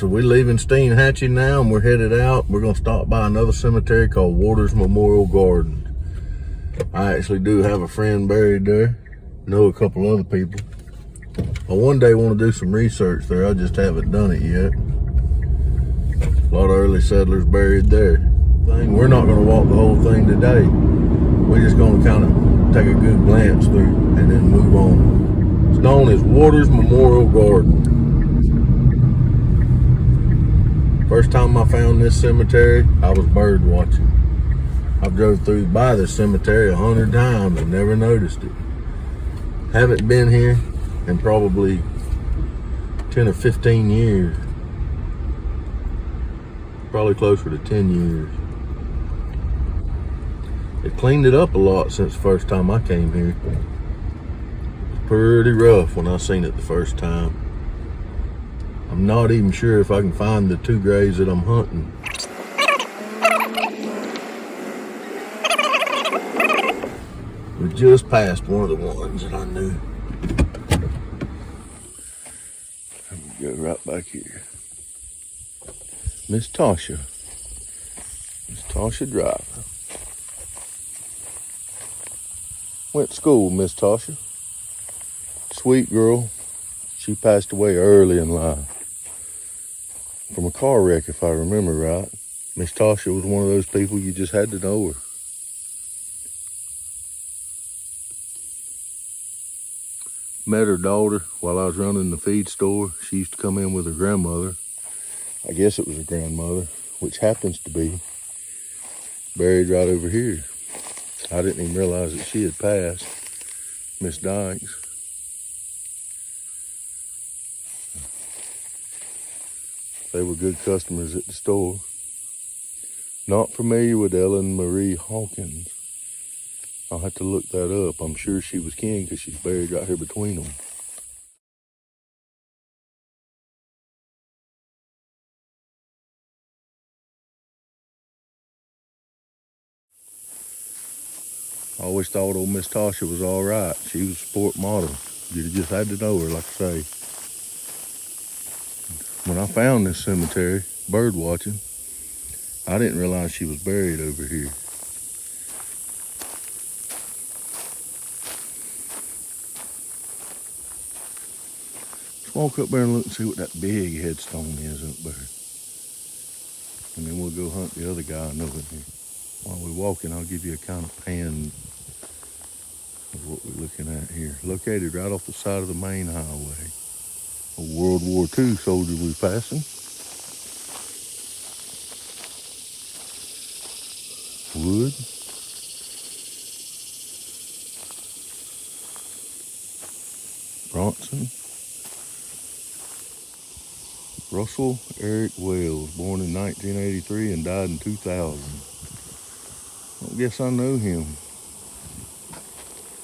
So we're leaving Steinhatchee now, and we're headed out. We're gonna stop by another cemetery called Waters Memorial Garden. I actually do have a friend buried there. Know a couple other people. I one day want to do some research there. I just haven't done it yet. A lot of early settlers buried there. We're not gonna walk the whole thing today. We're just gonna kind of take a good glance through and then move on. It's known as Waters Memorial Garden. First time I found this cemetery, I was bird watching. I've drove through by this cemetery 100 times and never noticed it. Haven't been here in probably 10 or 15 years. Probably closer to 10 years. They cleaned it up a lot since the first time I came here. It was pretty rough when I seen it the first time. I'm not even sure if I can find the two graves that I'm hunting. We just passed one of the ones that I knew. Let me go right back here. Miss Tasha. Miss Tasha Driver. Went to school, Miss Tasha. Sweet girl. She passed away early in life. From a car wreck, if I remember right. Miss Tasha was one of those people you just had to know her. Met her daughter while I was running the feed store. She used to come in with her grandmother. I guess it was her grandmother, which happens to be buried right over here. I didn't even realize that she had passed. Miss Dykes. They were good customers at the store. Not familiar with Ellen Marie Hawkins. I'll have to look that up. I'm sure she was kin because she's buried right here between them. I always thought old Miss Tasha was all right. She was a sport model. You just had to know her, like I say. When I found this cemetery, bird watching, I didn't realize she was buried over here. Let's walk up there and look and see what that big headstone is up there. And then we'll go hunt the other guy I know in here. While we're walking, I'll give you a kind of pan of what we're looking at here. Located right off the side of the main highway. A World War II soldier we're passing. Wood. Bronson. Russell Eric Wells, born in 1983 and died in 2000. I guess I know him.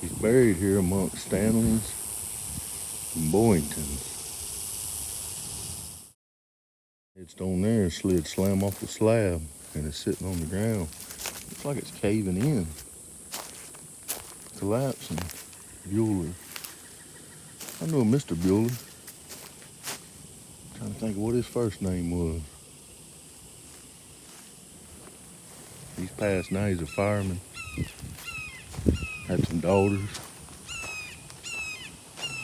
He's buried here amongst Stanleys and Boyingtons. Headstone there slid slam off the slab and it's sitting on the ground. Looks like it's caving in, collapsing. Bueller. I know Mr. Bueller. Trying to think of what his first name was. He's passed now, he's a fireman. Had some daughters.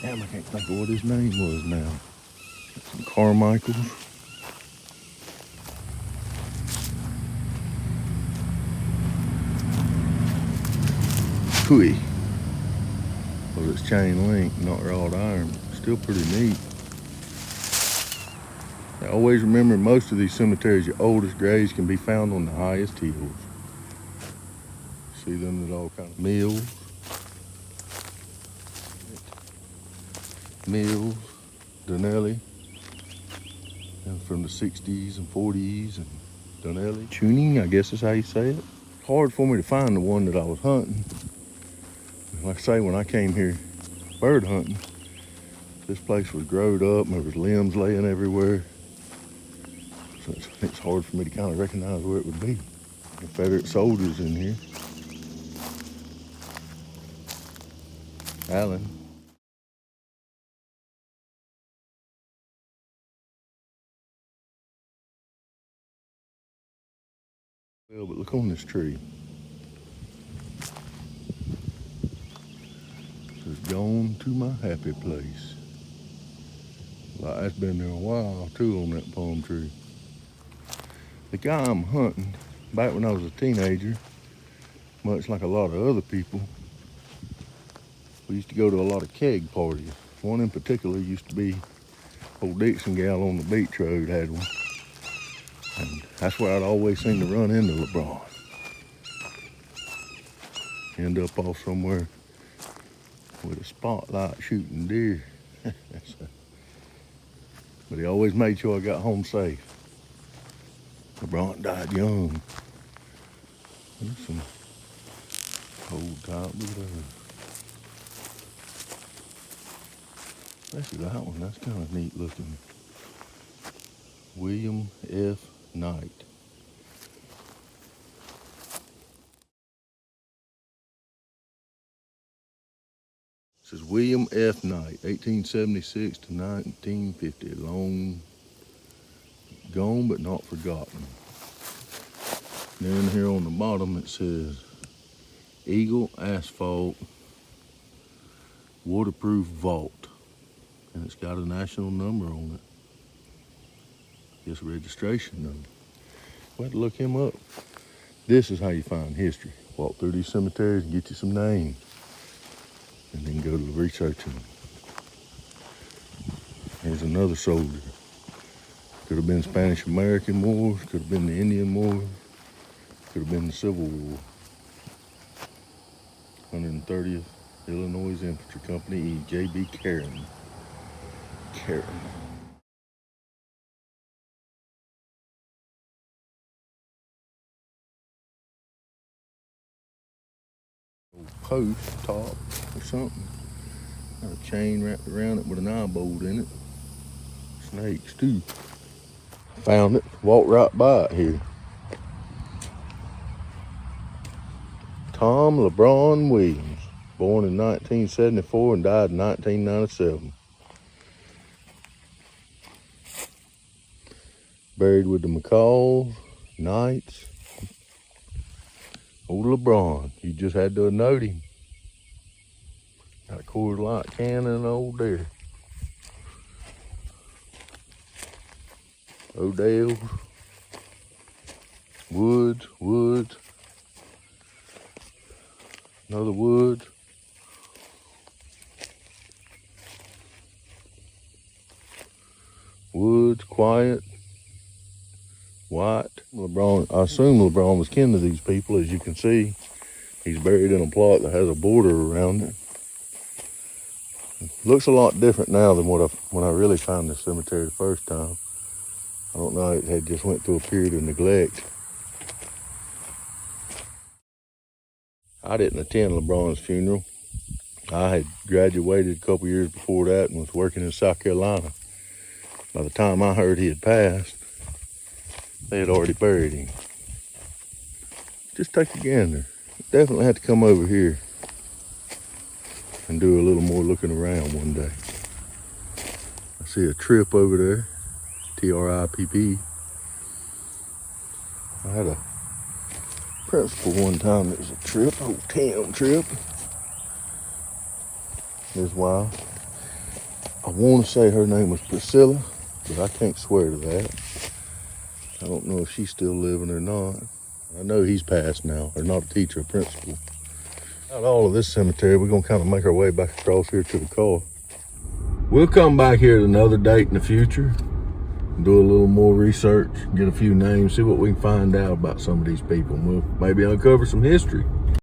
Damn, I can't think of what his name was now. Got some Carmichaels. Cooey. Well, it's chain link, not wrought iron. Still pretty neat. I always remember most of these cemeteries, your oldest graves can be found on the highest hills. See them at all kind of mills. Mills, Donnelly, and from the 60s and 40s, and Donnelly. Tuning, I guess is how you say it. Hard for me to find the one that I was hunting. Like I say, when I came here bird hunting, this place was growed up and there was limbs laying everywhere. So it's hard for me to kind of recognize where it would be. Confederate soldiers in here. Allen. Well, but look on this tree. It says, "Gone to my happy place." Like that's been there a while too on that palm tree. The guy I'm hunting, back when I was a teenager, much like a lot of other people, we used to go to a lot of keg parties. One in particular used to be old Dixie gal on the beach road had one. And that's where I'd always seem to run into LeBron. End up off somewhere with a spotlight shooting deer. But he always made sure I got home safe. LeBron died young. There's some old type. Look at that. Especially that one. That's kind of neat looking. William F. Knight. It says William F. Knight, 1876 to 1950. Long gone but not forgotten. Then here on the bottom it says Eagle Asphalt Waterproof Vault. And it's got a national number on it. Just registration number. We'll have to look him up. This is how you find history. Walk through these cemeteries and get you some names. And then go to researching them. Here's another soldier. Could have been Spanish-American Wars, could have been the Indian War, could have been the Civil War. 130th Illinois Infantry Company, E. J.B. Karen. Old post top or something. Got a chain wrapped around it with an eye bolt in it. Snakes too. Found it, walked right by it here. Tom LeBron Williams, born in 1974 and died in 1997. Buried with the McCalls, Knights. Old LeBron, you just had to note him. Got a Coors Light can and an old deer. Odell, Woods, another Woods. Woods, Quiet, White. LeBron, I assume LeBron was kin to these people. As you can see, he's buried in a plot that has a border around it. Looks a lot different now than when I really found this cemetery the first time. I don't know, it had just went through a period of neglect. I didn't attend LeBron's funeral. I had graduated a couple years before that and was working in South Carolina. By the time I heard he had passed, they had already buried him. Just take a gander. Definitely have to come over here and do a little more looking around one day. I see a trip over there. TRIPP. I had a principal one time that was a trip, old town trip. His wife. I want to say her name was Priscilla, but I can't swear to that. I don't know if she's still living or not. I know he's passed now, or not a teacher, a principal. Out all of this cemetery, we're gonna kind of make our way back across here to the car. We'll come back here at another date in the future. Do a little more research, get a few names, see what we can find out about some of these people. And we'll maybe uncover some history.